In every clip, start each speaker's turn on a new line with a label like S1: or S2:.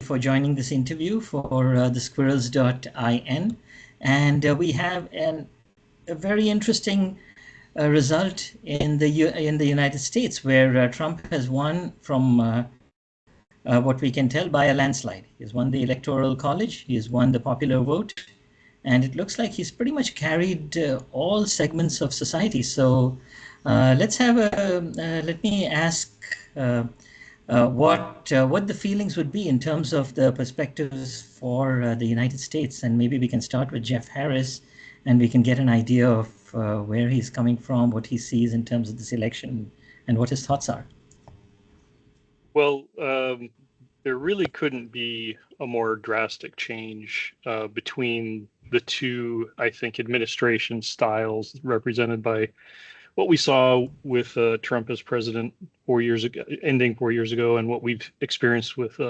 S1: for joining this interview for the squirrels.in. And we have a very interesting result in the United States, where Trump has won from what we can tell by a landslide. He's won the Electoral College, he's won the popular vote, and it looks like he's pretty much carried all segments of society. So let me ask what the feelings would be in terms of the perspectives for the United States, and maybe we can start with Jeff Harris, and we can get an idea of where he's coming from, what he sees in terms of this election, and what his thoughts are.
S2: Well, there really couldn't be a more drastic change between the two, I think, administration styles represented by what we saw with Trump as president 4 years ago, ending 4 years ago, and what we've experienced with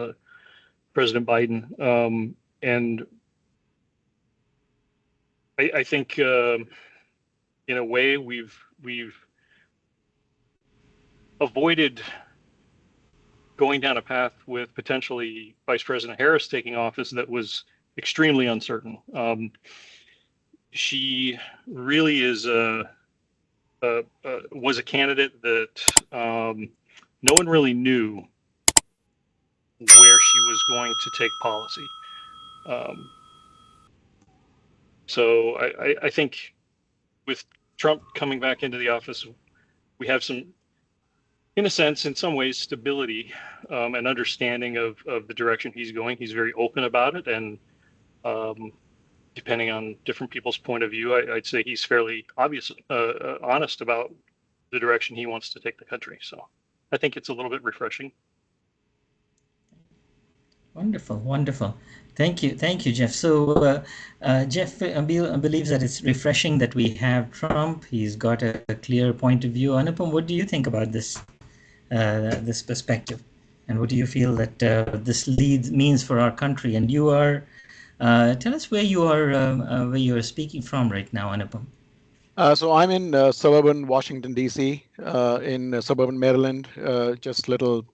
S2: President Biden. And I think, in a way, we've avoided going down a path with potentially Vice President Harris taking office that was extremely uncertain. She really is was a candidate that no one really knew where she was going to take policy. So I think with Trump coming back into the office, we have some, in a sense, in some ways, stability and understanding of the direction he's going. He's very open about it, and depending on different people's point of view, I'd say he's fairly honest about the direction he wants to take the country. So I think it's a little bit refreshing.
S1: Wonderful, wonderful. Thank you, Jeff. So Jeff believes that it's refreshing that we have Trump. He's got a clear point of view. Anupam, what do you think about this this perspective, and what do you feel that this means for our country? And you are, tell us where you are speaking from right now, Anupam.
S3: So I'm in suburban Washington, D.C., in suburban Maryland, just literally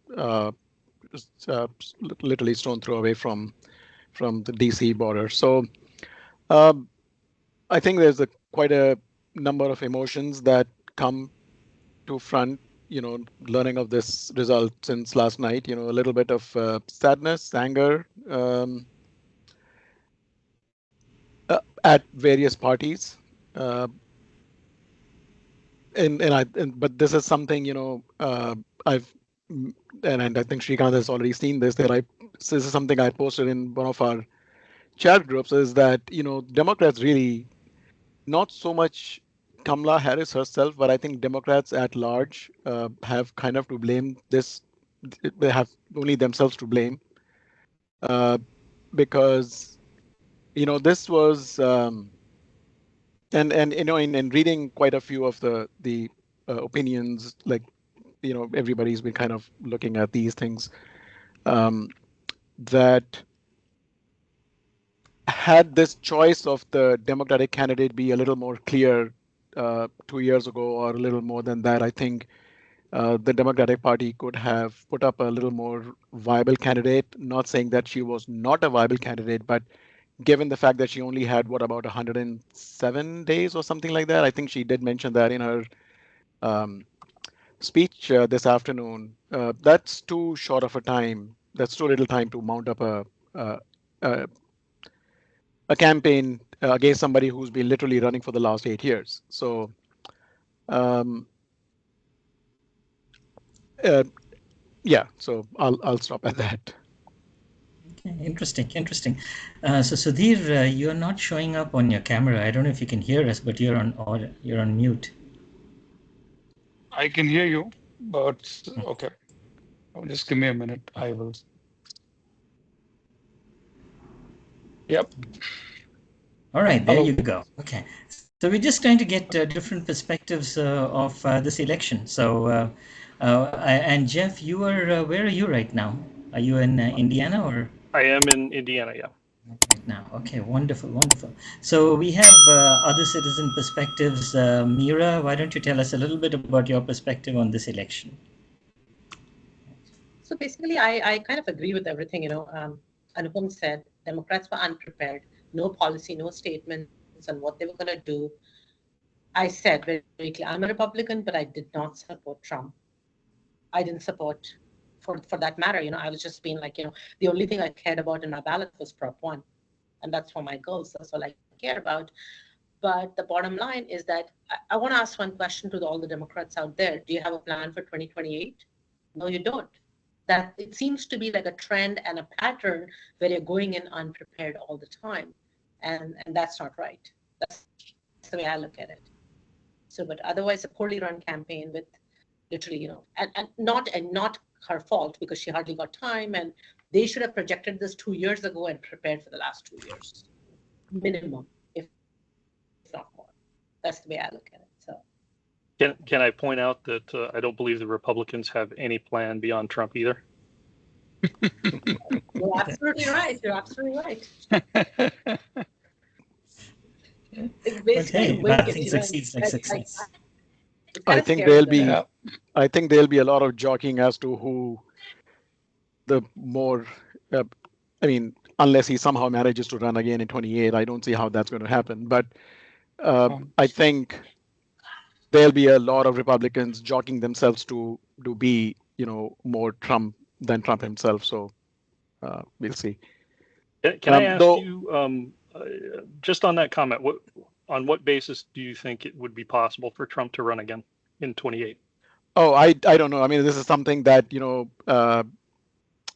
S3: stone throw away from the D.C. border. So I think there's quite a number of emotions that come to front, learning of this result since last night, a little bit of sadness, anger at various parties. But this is something, and I think Srikanth has already seen this, this is something I posted in one of our chat groups, is that, Democrats really, not so much Kamala Harris herself, but I think Democrats at large have kind of to blame this. They have only themselves to blame because, this was, in reading quite a few of the opinions, like, everybody's been kind of looking at these things, that had this choice of the Democratic candidate be a little more clear 2 years ago, or a little more than that, I think the Democratic Party could have put up a little more viable candidate. Not saying that she was not a viable candidate, but given the fact that she only had, about 107 days or something like that, I think she did mention that in her speech this afternoon. That's too short of a time. That's too little time to mount up a campaign against somebody who's been literally running for the last 8 years. So, yeah. So I'll stop at that.
S1: Okay, interesting. So Sudhir, you're not showing up on your camera. I don't know if you can hear us, but you're on mute.
S4: I can hear you, but okay. Just give me a minute. I will. Yep.
S1: All right, there you go. Okay. So we're just trying to get different perspectives of this election. So, and Jeff, where are you right now? Are you in Indiana or?
S2: I am in Indiana, yeah.
S1: Right now. Okay, wonderful. So we have other citizen perspectives. Meera, why don't you tell us a little bit about your perspective on this election?
S5: So basically, I kind of agree with everything, Anupam said, Democrats were unprepared, no policy, no statements on what they were going to do. I said very clearly, I'm a Republican, but I did not support Trump. I didn't support, for that matter, I was just being like, the only thing I cared about in my ballot was Prop 1. And that's for my girls. That's all I care about. But the bottom line is that I want to ask one question to all the Democrats out there. Do you have a plan for 2028? No, you don't. That it seems to be like a trend and a pattern where you're going in unprepared all the time. And that's not right. That's the way I look at it. So, but otherwise, a poorly run campaign with literally, and not her fault because she hardly got time, and they should have projected this 2 years ago and prepared for the last 2 years, minimum, if not more. That's the way I look at it. So,
S2: Can I point out that I don't believe the Republicans have any plan beyond Trump either?
S5: you're absolutely right. You're absolutely right. It's
S1: But
S5: basically
S1: hey,
S5: wing it,
S1: nothing succeeds like success.
S5: it's
S3: I
S5: kind of
S3: think
S5: scary
S3: there'll
S5: though.
S3: be,
S4: Yeah.
S3: I think there'll be a lot of jockeying as to who the more, uh, I mean, unless he somehow manages to run again in 28, I don't see how that's going to happen. But I think there'll be a lot of Republicans jockeying themselves to be, more Trump than Trump himself. So we'll see.
S2: Can I ask
S3: Though,
S2: you, just on that comment, on what basis do you think it would be possible for Trump to run again in 28?
S3: oh, I don't know. I mean, this is something that,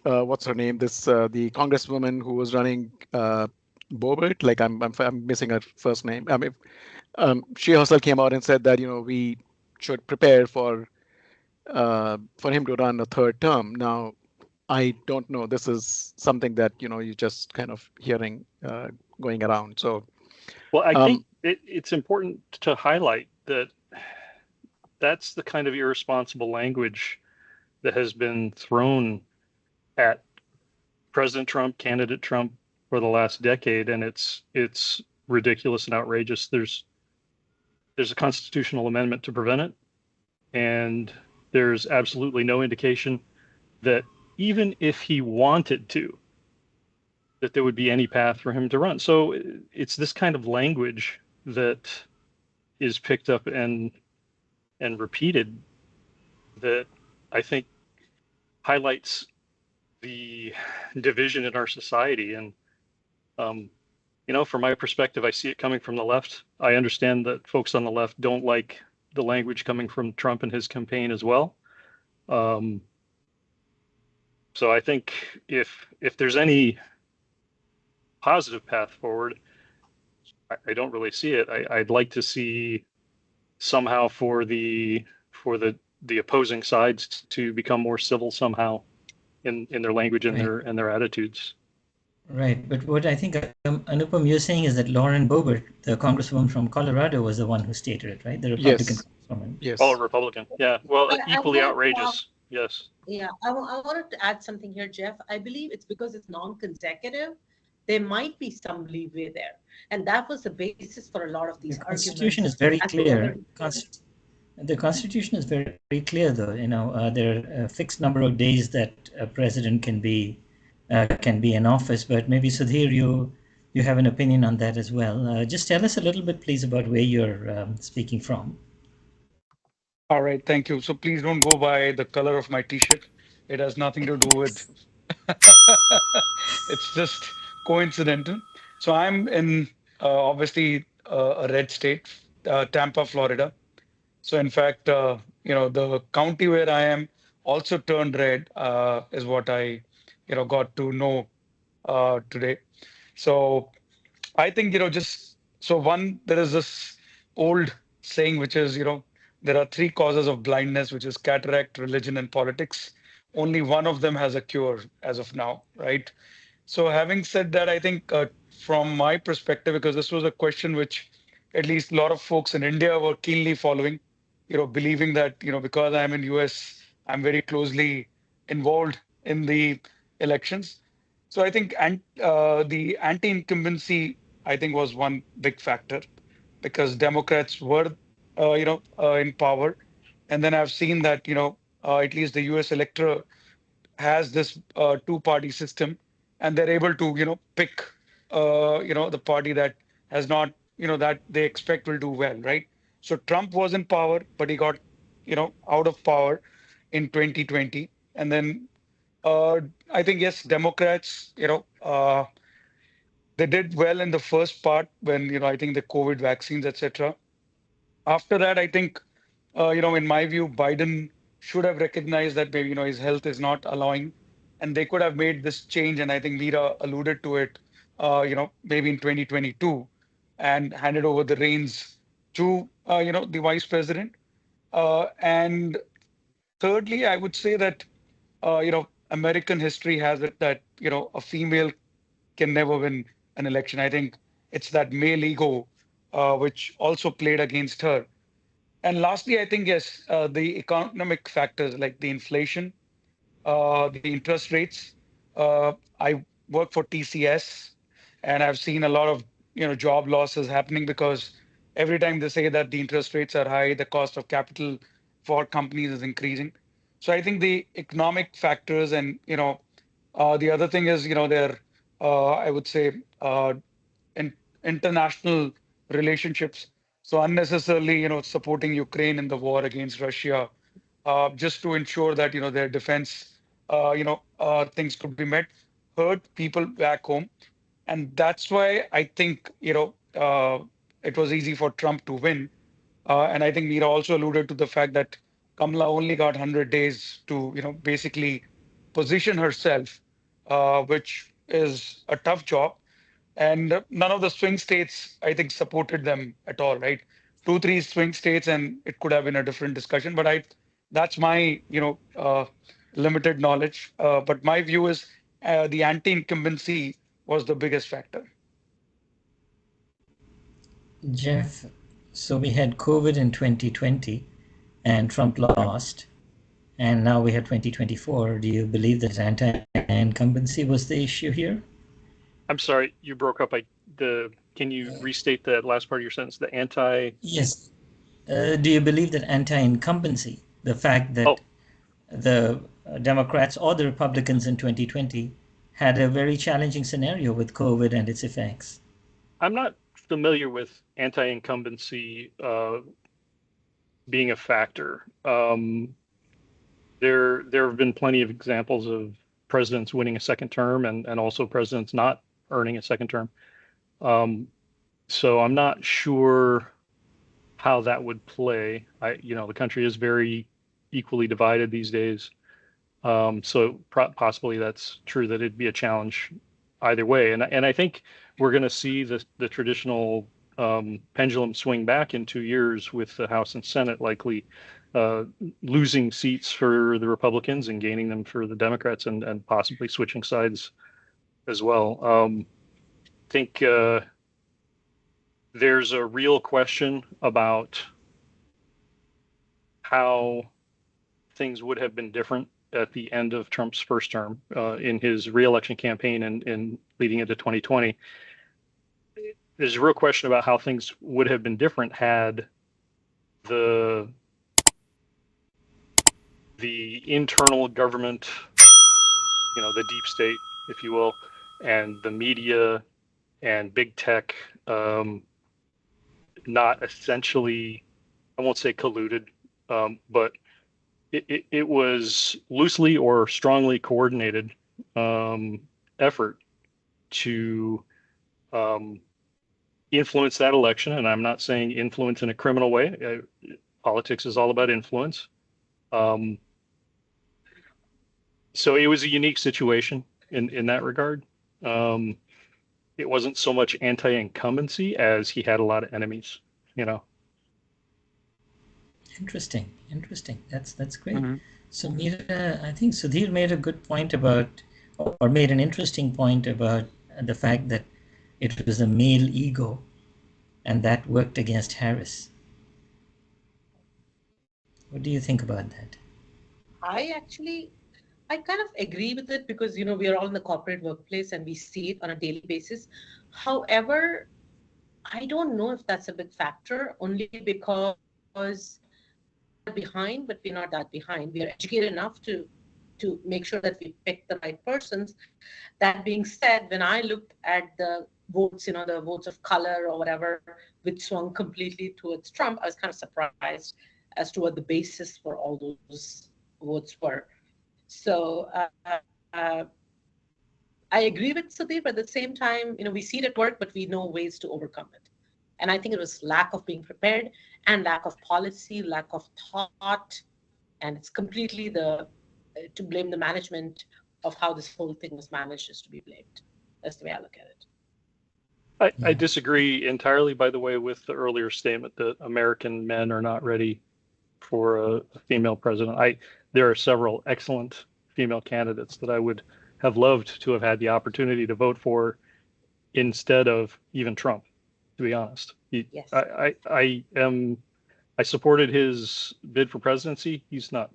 S3: what's her name? This the congresswoman who was running Bobert. Like I'm missing her first name. I mean, she herself came out and said that we should prepare for him to run a third term. Now, I don't know. This is something that you just kind of hearing going around. So,
S2: Well, I think it's important to highlight that that's the kind of irresponsible language that has been thrown at President Trump, candidate Trump for the last decade, and it's ridiculous and outrageous. There's a constitutional amendment to prevent it, and there's absolutely no indication that even if he wanted to, that there would be any path for him to run. So it's this kind of language that is picked up and repeated that I think highlights the division in our society. And from my perspective, I see it coming from the left. I understand that folks on the left don't like the language coming from Trump and his campaign as well. So I think if there's any positive path forward, I don't really see it. I'd like to see somehow for the opposing sides to become more civil somehow in their language and
S1: Right.
S2: their attitudes.
S1: Right, but what I think, Anupam, you're saying is that Lauren Boebert, the congresswoman from Colorado, was the one who stated it, right? The Republican
S3: yes,
S1: congresswoman.
S3: yes.
S2: Oh, Republican. Yeah. Well,
S5: I
S2: equally
S5: wanted to
S2: outrageous. Yes.
S5: Yeah, I wanted to add something here, Jeff. I believe it's because it's non-consecutive. There might be some leeway there, and that was the basis for a lot of these
S1: The
S5: arguments.
S1: Constitution is very
S5: As
S1: clear.
S5: somebody-
S1: The Constitution is very clear, though. There are a fixed number of days that a president can be in office. But maybe Sudhir, you have an opinion on that as well. Just tell us a little bit, please, about where you're speaking from.
S4: All right, thank you. So please don't go by the color of my t-shirt. It has nothing to do with it's just coincidental. So I'm in obviously a red state, Tampa, Florida. So in fact, the county where I am also turned red, is what I, got to know today. So I think, just so one, there is this old saying, which is, there are three causes of blindness, which is cataract, religion, and politics. Only one of them has a cure as of now, right? So having said that, I think from my perspective, because this was a question which at least a lot of folks in India were keenly following, believing that, because I'm in US, I'm very closely involved in the elections. So I think the anti-incumbency, I think, was one big factor because Democrats were, in power. And then I've seen that, at least the US electorate has this two-party system and they're able to pick the party that has not that they expect will do well, right? So Trump was in power, but he got out of power in 2020, and then uh, I think yes, Democrats they did well in the first part when I think the COVID vaccines, etc. After that, I think in my view, Biden should have recognized that maybe his health is not allowing, and they could have made this change. And I think Mira alluded to it, maybe in 2022, and handed over the reins to the vice president. And thirdly, I would say that American history has it that a female can never win an election. I think it's that male ego which also played against her. And lastly, I think, yes, the economic factors like the inflation, the interest rates. I work for TCS, and I've seen a lot of job losses happening because every time they say that the interest rates are high, the cost of capital for companies is increasing. So I think the economic factors and the other thing is their I would say in international relationships. So unnecessarily, supporting Ukraine in the war against Russia, just to ensure that their defense, things could be met, hurt people back home, and that's why I think it was easy for Trump to win. And I think Mira also alluded to the fact that Kamala only got 100 days to basically position herself, which is a tough job. And none of the swing states, I think, supported them at all, right? Two, three swing states, and it could have been a different discussion. But that's my, limited knowledge. But my view is the anti-incumbency was the biggest factor.
S1: Jeff, so we had COVID in 2020 and Trump
S4: Yep.
S1: lost, and now we have 2024. Do you believe that anti-incumbency was the issue here?
S2: I'm sorry, you broke up. Can you restate that last part of your sentence? The anti.
S1: Yes. Do you believe that anti-incumbency, the fact
S2: Oh,
S1: that the Democrats or the Republicans in 2020 had a very challenging scenario with COVID and its effects?
S2: I'm not familiar with anti-incumbency being a factor. There have been plenty of examples of presidents winning a second term and also presidents not earning a second term. So I'm not sure how that would play. The country is very equally divided these days. So possibly that's true that it'd be a challenge either way. And I think we're going to see the traditional pendulum swing back in 2 years with the House and Senate likely losing seats for the Republicans and gaining them for the Democrats and possibly switching sides as well. I think there's a real question about how things would have been different at the end of Trump's first term in his reelection campaign and leading into 2020. There's a real question about how things would have been different had the internal government, the deep state, if you will, and the media and big tech not essentially, I won't say colluded, but it was loosely or strongly coordinated effort to influence that election. And I'm not saying influence in a criminal way. Politics is all about influence. So it was a unique situation in that regard. It wasn't so much anti-incumbency as he had a lot of enemies,
S1: Interesting, interesting. That's great.
S4: Mm-hmm.
S1: So Meera, I think Sudhir made a good point about, or made an interesting point about the fact that it was a male ego, and that worked against Harris. What do you think about that?
S5: I kind of agree with it because we are all in the corporate workplace and we see it on a daily basis. However, I don't know if that's a big factor only because we are behind, but we're not that behind. We are educated enough to to make sure that we pick the right persons. That being said, when I looked at the votes, the votes of color or whatever, which swung completely towards Trump, I was kind of surprised as to what the basis for all those votes were. So I agree with Sudeep, but at the same time, we see it at work, but we know ways to overcome it. And I think it was lack of being prepared and lack of policy, lack of thought, and it's completely to blame the management of how this whole thing was managed is to be blamed. That's the way I look at it.
S2: I disagree entirely, by the way, with the earlier statement that American men are not ready for a female president. There are several excellent female candidates that I would have loved to have had the opportunity to vote for instead of even Trump, to be honest.
S5: Yes.
S2: I supported his bid for presidency. He's not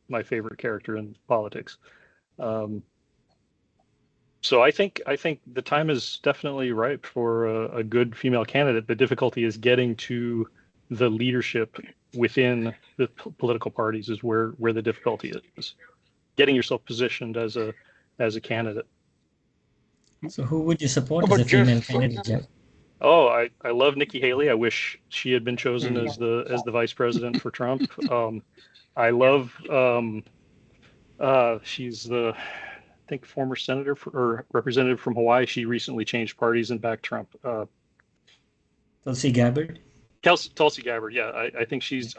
S2: my favorite character in politics. So I think the time is definitely ripe for a good female candidate. The difficulty is getting to the leadership within the political parties is where the difficulty is. Getting yourself positioned as a candidate.
S1: So who would you support as a female candidate, Jeff?
S2: Oh, I love Nikki Haley. I wish she had been chosen as the vice president for Trump. I love she's the I think former senator or representative from Hawaii. She recently changed parties and backed Trump.
S1: Tulsi Gabbard.
S2: Tulsi Gabbard. Yeah, I think she's.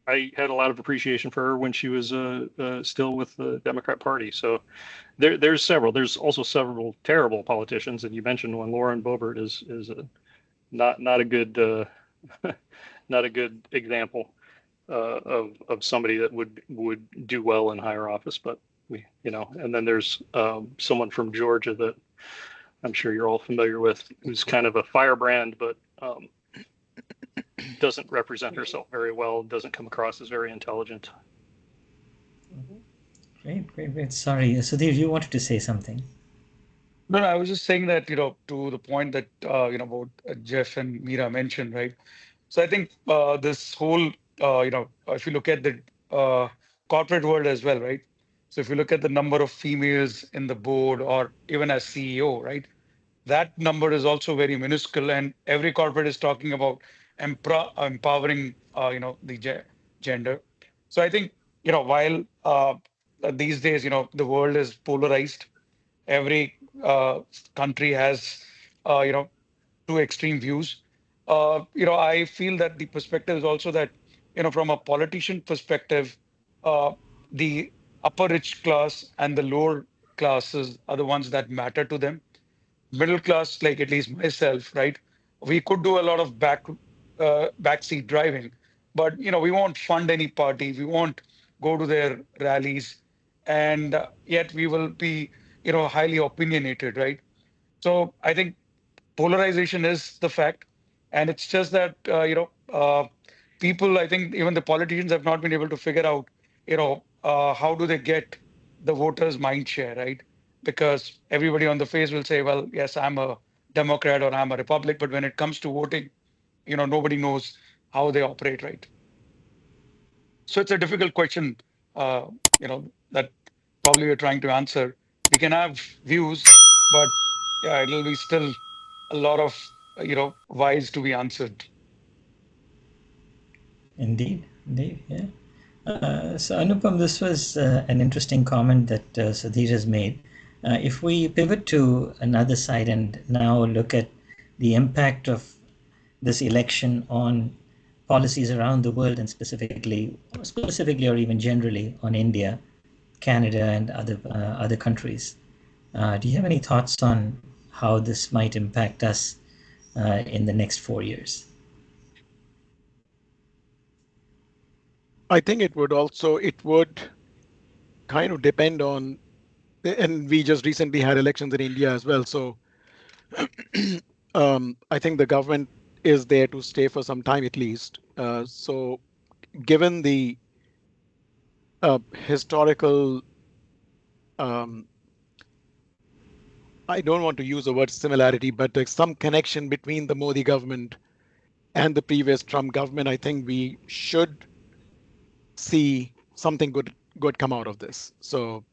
S2: I had a lot of appreciation for her when she was still with the Democrat Party. So there's several. There's also several terrible politicians, and you mentioned one. Lauren Boebert is not a good not a good example of somebody that would do well in higher office. But and then there's someone from Georgia that I'm sure you're all familiar with, who's kind of a firebrand, but doesn't represent herself very well, doesn't come across as very intelligent.
S1: Great. Sorry, Sudhir, you wanted to say something.
S4: No, I was just saying that, to the point that, what Jeff and Mira mentioned, right? So I think this whole, if you look at the corporate world as well, right? So if you look at the number of females in the board or even as CEO, right? That number is also very minuscule, and every corporate is talking about empowering, the gender. So I think, while these days, the world is polarized, every country has, two extreme views. I feel that the perspective is also that, from a politician perspective, the upper rich class and the lower classes are the ones that matter to them. Middle class, like at least myself, right? We could do a lot of backseat driving, but we won't fund any party. We won't go to their rallies, and yet we will be, highly opinionated, right? So I think polarization is the fact, and it's just that people. I think even the politicians have not been able to figure out, how do they get the voters' mind share, right? Because everybody on the face will say, well, yes, I'm a Democrat or I'm a Republic, but when it comes to voting, nobody knows how they operate, right? So it's a difficult question, that probably we're trying to answer. We can have views, but yeah, it'll be still a lot of, whys to be answered.
S1: Indeed, yeah. So Anupam, this was an interesting comment that Sudhir has made. If we pivot to another side and now look at the impact of this election on policies around the world and specifically or even generally on India, Canada, and other countries, do you have any thoughts on how this might impact us in the next 4 years?
S3: I think it would kind of depend on, and we just recently had elections in India as well. So I think the government is there to stay for some time at least. So given the historical, I don't want to use the word similarity, but there's some connection between the Modi government and the previous Trump government, I think we should see something good good come out of this. So,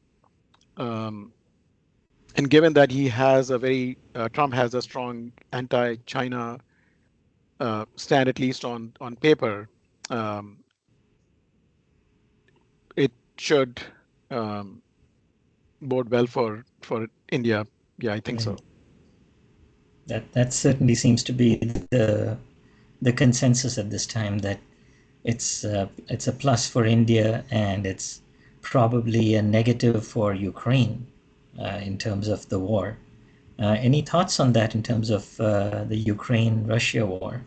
S3: and given that he has a very Trump has a strong anti-China stand, at least on paper, um, it should um, bode well for India. Yeah, I think
S1: Right.
S3: so.
S1: That certainly seems to be the consensus at this time, that it's a plus for India, and it's probably a negative for Ukraine in terms of the war. Any thoughts on that in terms of the Ukraine-Russia war?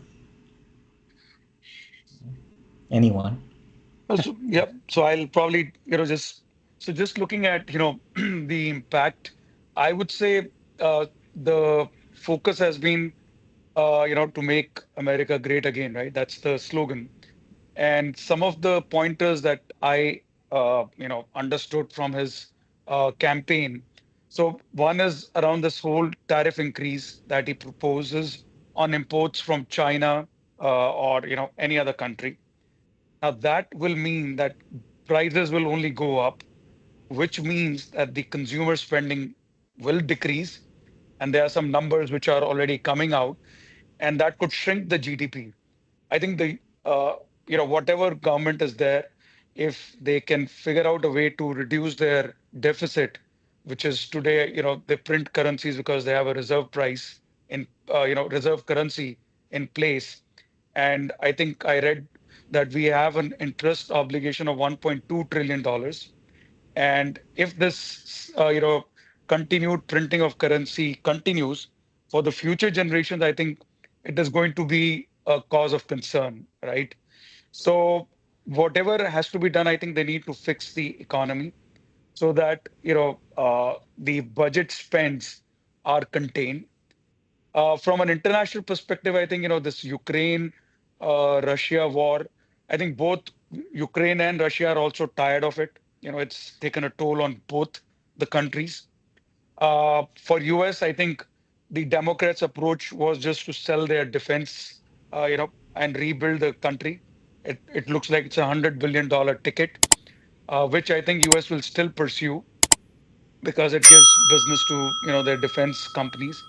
S1: Anyone?
S4: So, yeah, so I'll probably, just looking at, the impact, I would say the focus has been, to make America great again, right? That's the slogan. And some of the pointers that I, understood from his campaign. So one is around this whole tariff increase that he proposes on imports from China or, any other country. Now that will mean that prices will only go up, which means that the consumer spending will decrease. And there are some numbers which are already coming out, and that could shrink the GDP. I think uh, whatever government is there, if they can figure out a way to reduce their deficit, which is today, they print currencies because they have a reserve price in, reserve currency in place. And I think I read that we have an interest obligation of $1.2 trillion. And if this, continued printing of currency continues for the future generations, I think it is going to be a cause of concern, right? So whatever has to be done, I think they need to fix the economy so that, the budget spends are contained. From an international perspective, I think, this Ukraine, Russia war, I think both Ukraine and Russia are also tired of it. It's taken a toll on both the countries. For US, I think the Democrats' approach was just to sell their defense, and rebuild the country. It looks like it's $100 billion ticket, which I think US will still pursue because it gives business to, their defense companies.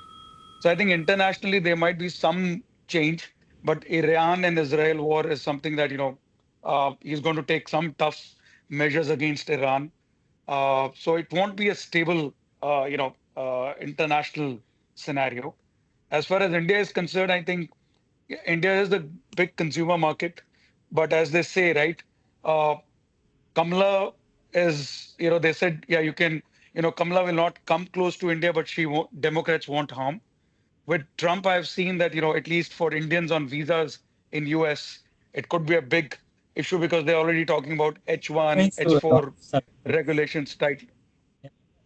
S4: So I think internationally there might be some change, but Iran and Israel war is something that, he's going to take some tough measures against Iran. So it won't be a stable, international scenario. As far as India is concerned, I think India is the big consumer market, but as they say, right, uh, Kamala is, they said, yeah, you can, Kamala will not come close to India, but Democrats won't harm. With Trump, I've seen that, at least for Indians on visas in US, it could be a big issue because they're already talking about
S1: Going
S4: H1,
S1: through a lot
S4: H4
S1: of subjects.
S4: regulations tight.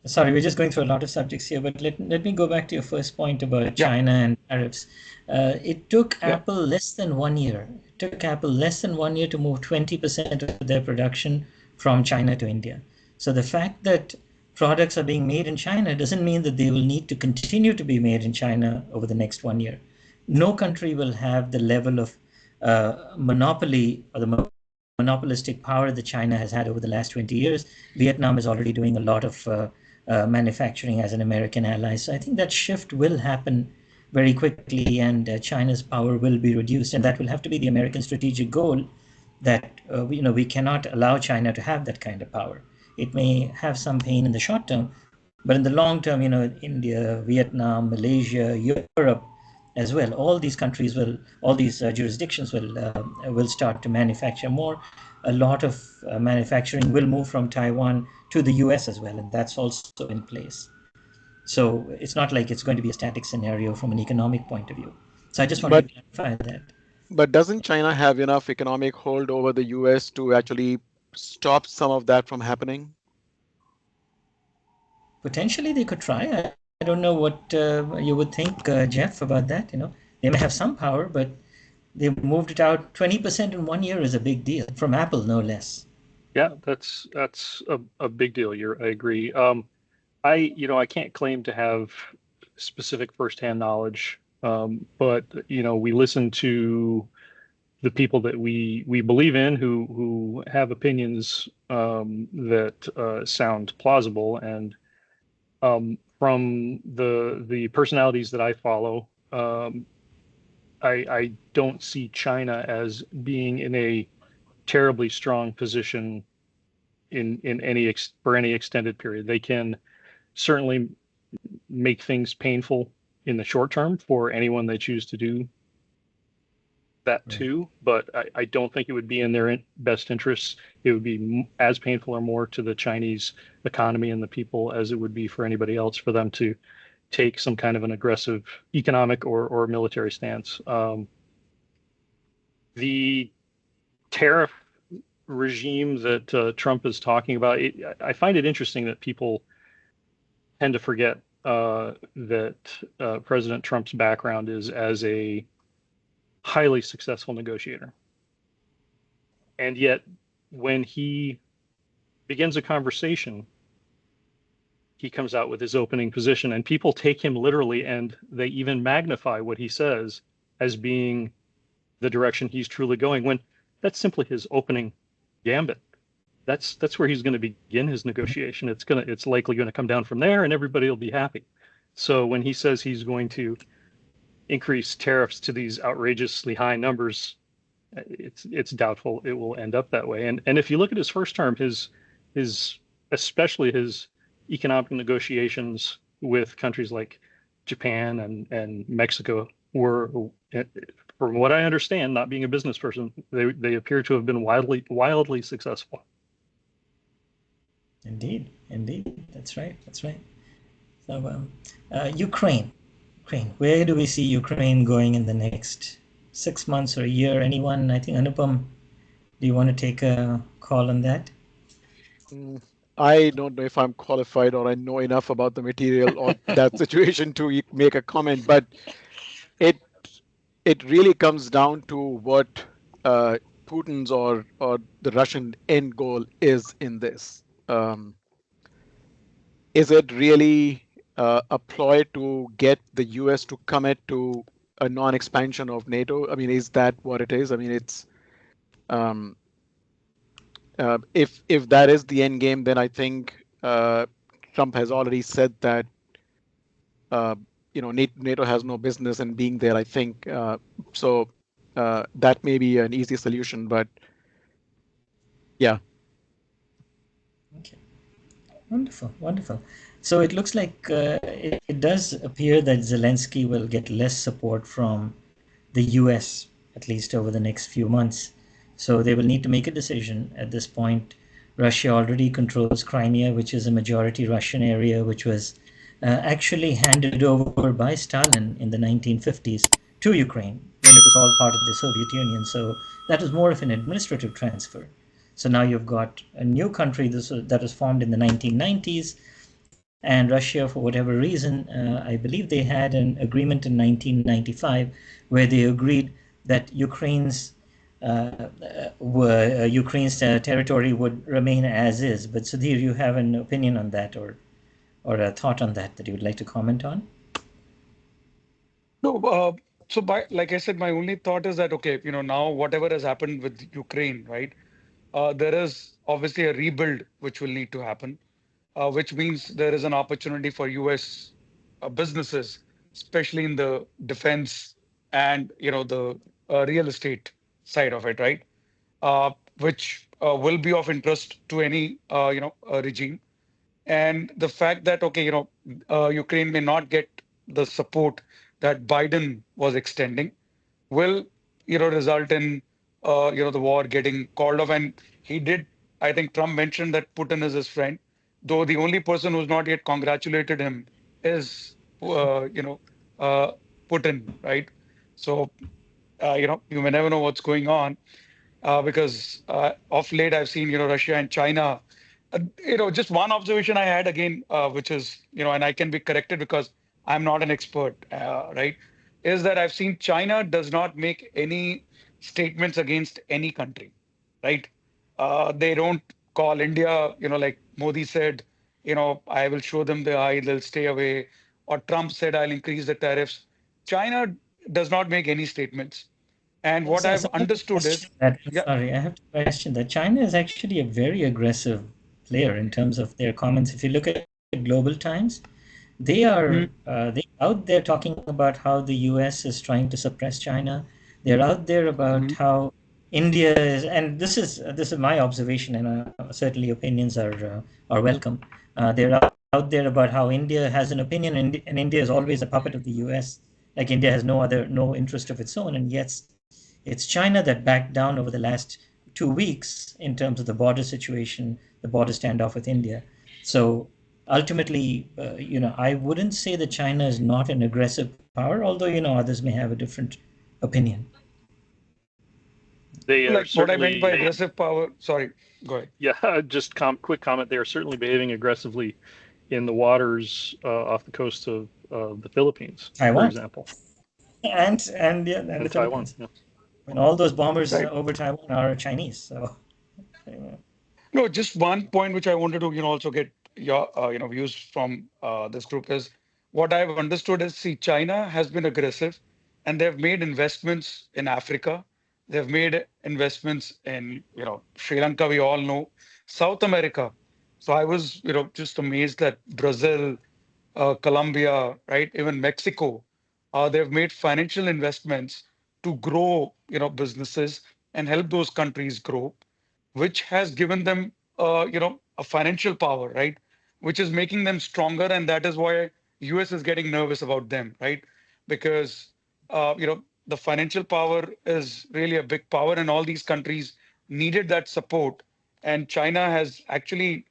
S1: Sorry, we're just going through a lot of subjects here, but let me go back to your first point about
S4: Yeah,
S1: China and tariffs. It took
S4: yeah.
S1: Apple less than 1 year. It took Apple less than 1 year to move 20% of their production from China to India. So the fact that products are being made in China doesn't mean that they will need to continue to be made in China over the next 1 year. No country will have the level of monopoly or the monopolistic power that China has had over the last 20 years. Vietnam is already doing a lot of manufacturing as an American ally. So I think that shift will happen very quickly, and China's power will be reduced, and that will have to be the American strategic goal. That we cannot allow China to have that kind of power. It may have some pain in the short term, but in the long term, India, Vietnam, Malaysia, Europe as well, all these countries will, all these jurisdictions will start to manufacture more. A lot of manufacturing will move from Taiwan to the US as well, and that's also in place. So it's not like it's going to be a static scenario from an economic point of view. So I just wanted
S3: But
S1: to clarify that.
S3: doesn't China have enough economic hold over the US to actually stop some of that from happening?
S1: Potentially, they could try. I don't know what you would think, Jeff, about that. They may have some power, but they moved it out 20% in 1 year is a big deal from Apple, no less.
S2: Yeah, that's a big deal. I agree. I can't claim to have specific firsthand knowledge, but we listen to the people that we believe in, who have opinions that sound plausible, and from the personalities that I follow, I don't see China as being in a terribly strong position in any for any extended period. They can certainly make things painful in the short term for anyone they choose to do that too, but I don't think it would be in their best interests. It would be as painful or more to the Chinese economy and the people as it would be for anybody else for them to take some kind of an aggressive economic or military stance. The tariff regime that Trump is talking about, I find it interesting that people tend to forget that President Trump's background is as a highly successful negotiator. And yet, when he begins a conversation, he comes out with his opening position, and people take him literally, and they even magnify what he says as being the direction he's truly going, when that's simply his opening gambit. That's where he's going to begin his negotiation. It's likely going to come down from there, and everybody will be happy. So when he says he's going to increase tariffs to these outrageously high numbers, it's doubtful it will end up that way. And if you look at his first term, his especially his economic negotiations with countries like Japan and Mexico were, from what I understand, not being a business person, they appear to have been wildly successful.
S1: Indeed, that's right. So, Ukraine, where do we see Ukraine going in the next 6 months or a year? Anyone? I think Anupam, do you want to take a call on that?
S3: I don't know if I'm qualified or I know enough about the material or that situation to make a comment, but it really comes down to what Putin's or the Russian end goal is in this. Is it really a ploy to get the US to commit to a non-expansion of NATO? I mean, is that what it is? I mean, it's if that is the end game, then I think Trump has already said that NATO has no business in being there. I think so. That may be an easy solution, but yeah.
S1: Okay. Wonderful. So it looks like it does appear that Zelensky will get less support from the US, at least over the next few months. So they will need to make a decision at this point. Russia already controls Crimea, which is a majority Russian area, which was actually handed over by Stalin in the 1950s to Ukraine when it was all part of the Soviet Union. So that was more of an administrative transfer. So now you've got a new country that was formed in the 1990s, and Russia, for whatever reason, I believe they had an agreement in 1995 where they agreed that Ukraine's territory would remain as is. But Sudhir, you have an opinion on that, or a thought on that you would like to comment on?
S4: No, so like I said, my only thought is that, okay, now whatever has happened with Ukraine, right? There is obviously a rebuild which will need to happen, which means there is an opportunity for US businesses, especially in the defense and the real estate side of it, right? Which will be of interest to any regime. And the fact that, okay, Ukraine may not get the support that Biden was extending will, result in, the war getting called off. And he did, I think Trump mentioned that Putin is his friend, though the only person who's not yet congratulated him is, Putin, right? So, you may never know what's going on because of late I've seen, Russia and China. Just one observation I had again, which is, and I can be corrected because I'm not an expert, right? Is that I've seen China does not make any statements against any country, right? They don't call India, like Modi said, I will show them the eye, they'll stay away. Or Trump said, I'll increase the tariffs. China does not make any statements. And what I've understood is,
S1: sorry, I have to question that China is actually a very aggressive player in terms of their comments. If you look at Global Times, they out there talking about how the U.S. is trying to suppress China. They're out there about how India is, and this is my observation, and certainly opinions are welcome. They're out there about how India has an opinion, and India is always a puppet of the U.S. Like India has no interest of its own, and yet it's China that backed down over the last 2 weeks in terms of the border situation, the border standoff with India. So ultimately, I wouldn't say that China is not an aggressive power, although, others may have a different opinion.
S2: They are
S4: like what I
S2: certainly,
S4: meant by aggressive power. Sorry, go ahead.
S2: yeah, just quick comment. They are certainly behaving aggressively in the waters off the coast of the Philippines, for
S1: Taiwan
S2: example,
S1: and yeah, and the
S2: and Taiwan.
S1: Philippines.
S2: Yeah.
S1: And all those bombers
S4: Right.
S1: over Taiwan are Chinese. So,
S4: No, just one point which I wanted to, also get your, views from this group is what I've understood is, see, China has been aggressive, and they've made investments in Africa. They've made investments in, Sri Lanka. We all know South America. So I was, just amazed that Brazil, Colombia, right, even Mexico, they've made financial investments to grow, businesses and help those countries grow, which has given them, a financial power, right? Which is making them stronger, and that is why US is getting nervous about them, right? Because the financial power is really a big power, and all these countries needed that support, and China has actually,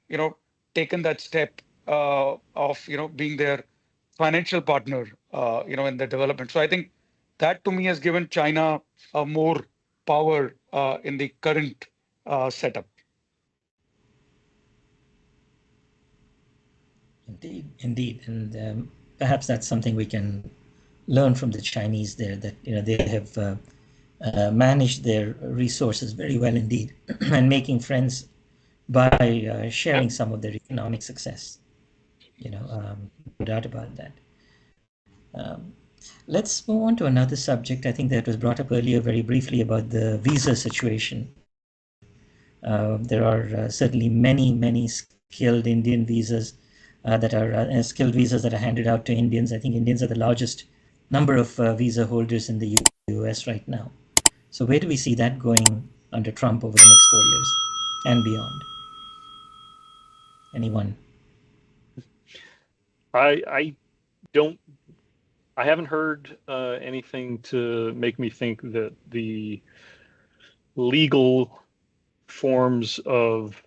S4: taken that step of being their financial partner, in the development. So I think that to me has given China more power in the current setup.
S1: indeed, and perhaps that's something we can learn from the Chinese there. That they have managed their resources very well indeed, and making friends by sharing some of their economic success. No doubt about that. Um, let's move on to another subject. I think that was brought up earlier very briefly about the visa situation. There are certainly many skilled Indian visas that are skilled visas that are handed out to Indians. I think Indians are the largest number of visa holders in the U.S. right now. So where do we see that going under Trump over the next 4 years and beyond? Anyone?
S2: I don't. I haven't heard anything to make me think that the legal forms of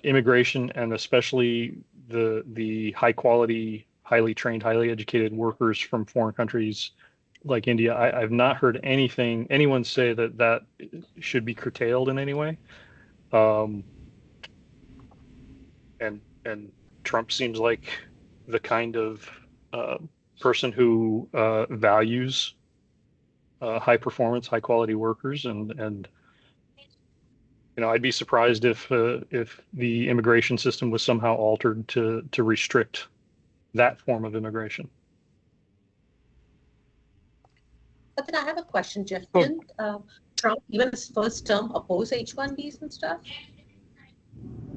S2: immigration, and especially the high quality, highly trained, highly educated workers from foreign countries like India, I've not heard anyone say that should be curtailed in any way. Um, and Trump seems like the kind of uh, person who values high performance, high quality workers, and I'd be surprised if the immigration system was somehow altered to restrict that form of immigration.
S5: But then I have a question, Jeff.
S4: So,
S5: Didn't Trump, even his first term, oppose H-1Bs and stuff?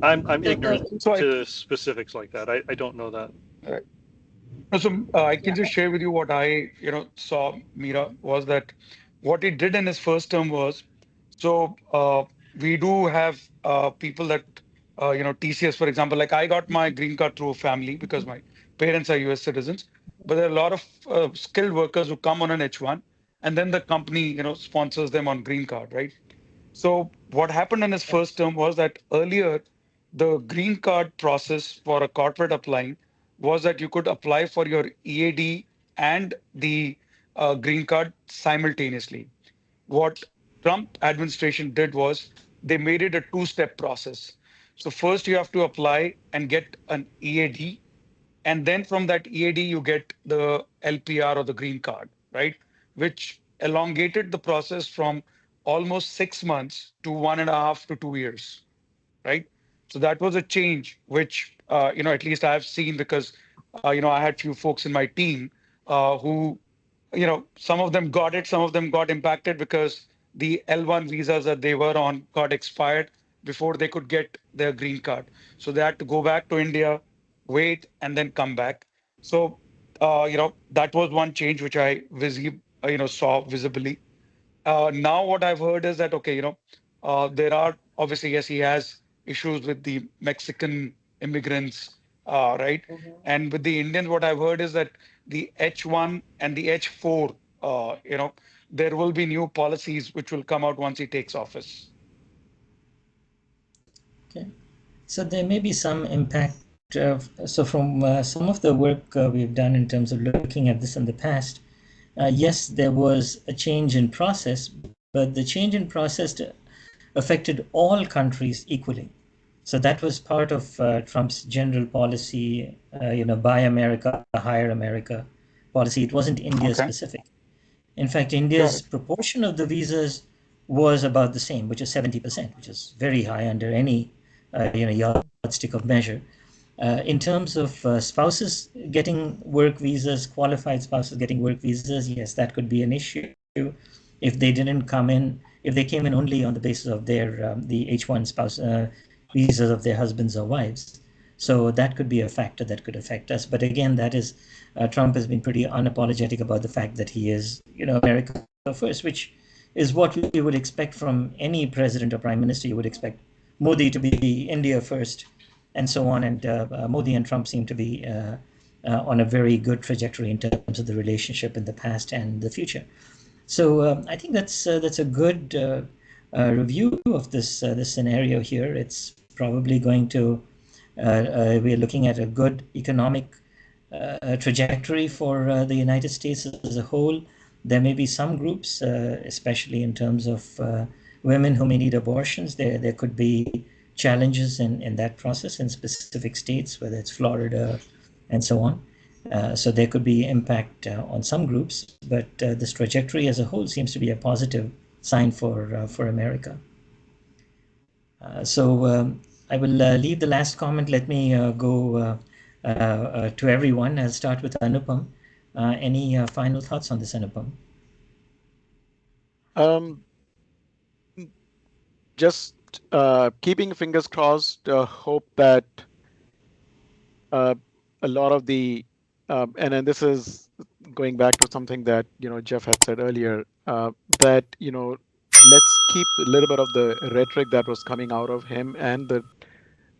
S2: I'm ignorant
S4: so I,
S2: to specifics like that. I don't know that.
S4: uh, I can
S5: Yeah.
S4: just share with you what I, saw, Mira, was that what he did in his first term was, so we do have people that, TCS, for example, like I got my green card through a family because my parents are US citizens, but there are a lot of skilled workers who come on an H1, and then the company, sponsors them on green card, right? So what happened in his first term was that earlier, the green card process for a corporate applying was that you could apply for your EAD and the green card simultaneously. What Trump administration did was they made it a two-step process. So first you have to apply and get an EAD, and then from that EAD you get the LPR or the green card, right? Which elongated the process from almost 6 months to 1.5 to 2 years, right? So that was a change which at least I've seen because I had few folks in my team who some of them got it, some of them got impacted because the L1 visas that they were on got expired before they could get their green card. So they had to go back to India, wait, and then come back. So, that was one change which I saw visibly. Now what I've heard is that, okay, there are obviously, yes, he has issues with the Mexican immigrants, right? And with the Indians, what I've heard is that the H1 and the H4, there will be new policies which will come out once he takes office.
S1: Okay. So there may be some impact. So from some of the work we've done in terms of looking at this in the past, yes, there was a change in process, but the change in process affected all countries equally. So that was part of Trump's general policy, Buy America, Hire America policy. It wasn't India
S4: Okay,
S1: specific. In fact,
S4: got
S1: India's
S4: it.
S1: proportion of the visas was about the same, which is 70%, which is very high under any yardstick of measure. In terms of spouses getting work visas, qualified spouses getting work visas, yes, that could be an issue if they didn't come in, if they came in only on the basis of their the H1 spouse visas of their husbands or wives. So that could be a factor that could affect us. But again, that is Trump has been pretty unapologetic about the fact that he is, America first, which is what we would expect from any president or prime minister. You would expect Modi to be India first, and so on. And Modi and Trump seem to be on a very good trajectory in terms of the relationship in the past and the future. So I think that's a good review of this scenario here. It's probably going to we're looking at a good economic trajectory for the United States as a whole. There may be some groups, especially in terms of women who may need abortions. There could be challenges in that process in specific states, whether it's Florida and so on. So there could be impact on some groups, but this trajectory as a whole seems to be a positive sign for America. So I will leave the last comment. Let me go to everyone. I'll start with Anupam. Any final thoughts on this, Anupam?
S3: Just keeping fingers crossed, hope that a lot of the and then this is going back to something that Jeff had said earlier, that let's keep a little bit of the rhetoric that was coming out of him and the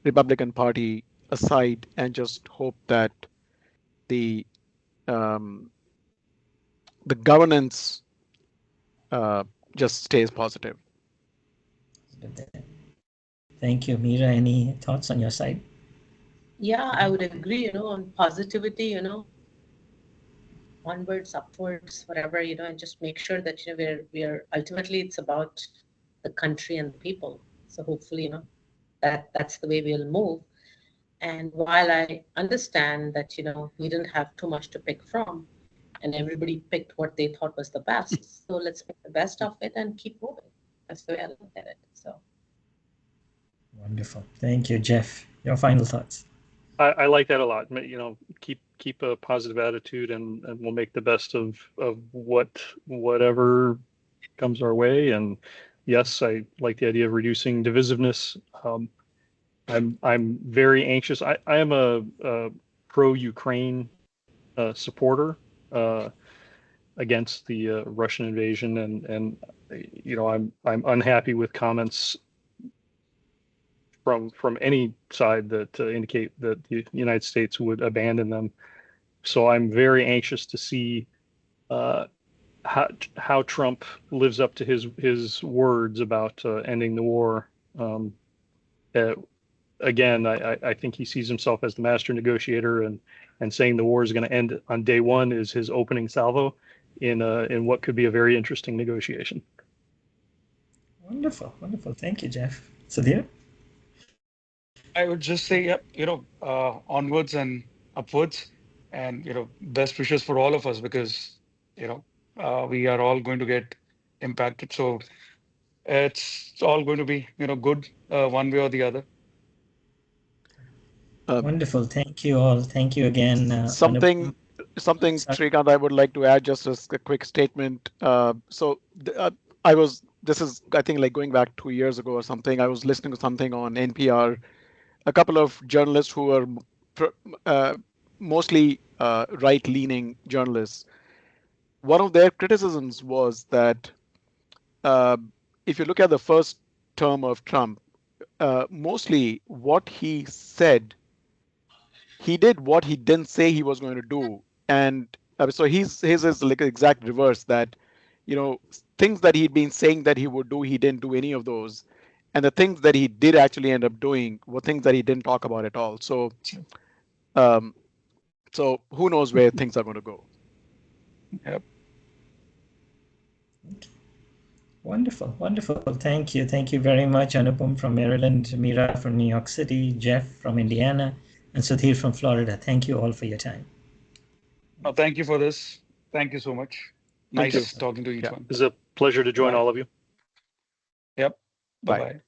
S3: Republican Party aside, and just hope that the governance just stays positive.
S1: Thank you, Meera. Any thoughts on your side?
S5: Yeah, I would agree, on positivity, onwards, upwards, whatever, and just make sure that, we're ultimately it's about the country and the people. So hopefully, that's the way we'll move. And while I understand that, we didn't have too much to pick from, and everybody picked what they thought was the best. So let's make the best of it and keep moving. That's the way I look at it. So
S1: Wonderful. Thank you, Jeff. Your final thoughts.
S2: I like that a lot. Keep a positive attitude, and we'll make the best of whatever comes our way. And yes, I like the idea of reducing divisiveness. I'm very anxious. I am a pro-Ukraine supporter against the Russian invasion, and I'm unhappy with comments from any side that indicate that the United States would abandon them. So I'm very anxious to see how Trump lives up to his words about ending the war. Again, I think he sees himself as the master negotiator, and saying the war is going to end on day one is his opening salvo in what could be a very interesting negotiation.
S1: Wonderful, wonderful. Thank you, Jeff. Sudhir?
S4: I would just say, yep, onwards and upwards, and best wishes for all of us, because we are all going to get impacted. So it's all going to be good one way or the other.
S1: Wonderful. Thank you all. Thank you again,
S3: something
S1: Anupam.
S3: something,
S1: Sorry.
S3: Srikanth, I would like to add just as a quick statement. This is, I think, like going back 2 years ago or something. I was listening to something on NPR. A couple of journalists who are mostly right-leaning journalists. One of their criticisms was that if you look at the first term of Trump, mostly what he said, he did what he didn't say he was going to do, and so his is like exact reverse, that things that he'd been saying that he would do, he didn't do any of those, and the things that he did actually end up doing were things that he didn't talk about at all. Um, so who knows where things are going to go.
S4: Yep.
S1: Wonderful, wonderful. Thank you. Thank you very much, Anupam from Maryland, Meera from New York City, Jeff from Indiana, and Sudhir from Florida. Thank you all for your time.
S4: No, thank you for this. Thank you so much.
S3: Thank
S4: Nice
S3: you.
S4: talking to each
S3: Yeah.
S4: one.
S2: It's a pleasure to join
S4: Bye.
S2: all of you.
S4: Yep.
S3: Bye.
S4: Bye-bye.